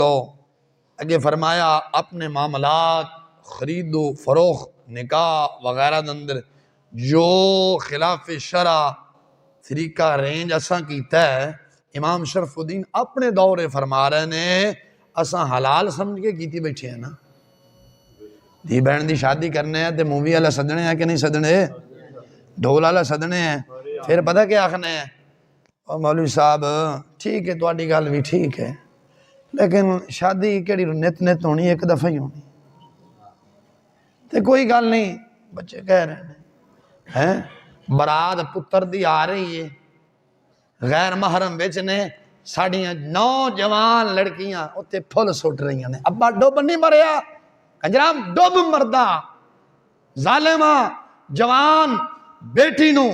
तो अगे फरमाया अपने मामलात खरीदो फरोख्त निकाह वगैरह के अंदर जो खिलाफ शरा तरीका रेंज असा कीता है, इमाम शरफुद्दीन अपने दौरे फरमा रहे ने असा हलाल समझ के की बैठे हैं ना। धी बहन की शादी करने हैं तो मूवी वाला सदने हैं कि नहीं सदने, ढोल वाला सदने हैं, फिर पता क्या आखने हैं, और मौलवी साहब ठीक है तुम्हारी गल भी ठीक है, लेकिन शादी केड़ी नित नित होनी, एक दफा ही होनी। तो कोई गल नहीं, बच्चे कह रहे हैं बरात पुत्र दी आ रही है, गैर महरम बिच ने साड़ियां नौजवान लड़कियां उत्ते फुल सुट रही ने। अब्बा डुब नहीं मरिया, कंजराम डुब मरदा, जालिमा जवान बेटी नू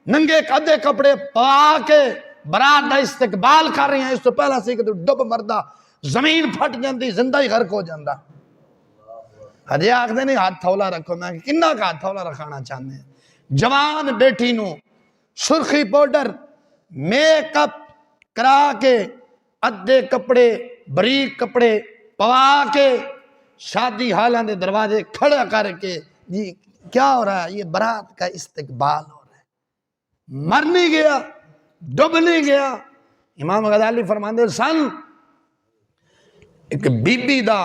नंगे कदे कपड़े पा के बरात का इस्तकबाल कर रही हैं। इस तो पहला सी कि डुब मरदा, जमीन फट जाती, जिंदा ही गर्क हो जाता। अजे आखते नहीं हाथ थौला रखो, मैं किन्ना का हाथ थौला रखाना चाहते हैं। जवान बेटी नू सुर्खी पाउडर मेकअप करा के अद्धे कपड़े बरीक कपड़े पवा के शादी हाल के दरवाजे खड़ा करके जी क्या हो रहा है, ये बारात का इस्तकबाल हो रहा है। मर नहीं गया, डुब नहीं गया। इमाम गजाली फरमाते सन एक बीबी दा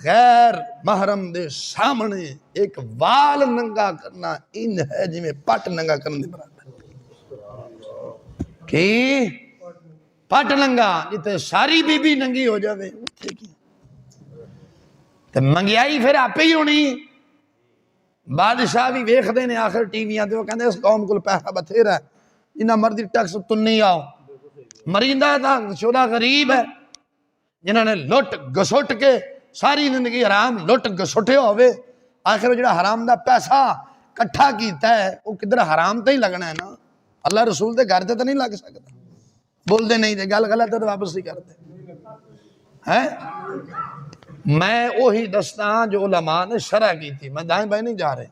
गैर महरम दे सामने एक वाल नंगा करना इन है जिमें पट नंगा करने दे बराबर। कि पट नंगा जिते सारी बीबी नंगी हो जावे, तो मंगियाई फिर आपे ही होनी। बादशाह भी वेखते ने आखिर टीवियां ते, कहते इस कौम को पैसा बथेरा है, जिन्ना मर्जी टैक्स तुन्नी आओ। मरींदा था शोदा गरीब है, जिन्होंने लुट घसुट के सारी जिंदगी हराम लुट घसुटे होवे, आखिर जो हराम का पैसा कट्ठा किया है वो किधर हराम तो ही लगना है ना। अल्लाह रसूल के घर से तो नहीं लग सकता। बोलते नहीं थे, गल गलत है तो वापस ही करते हैं। मैं वही दसदा जो उलमा ने शरह की थी, मैं दाएं बाएं नहीं जा रहे।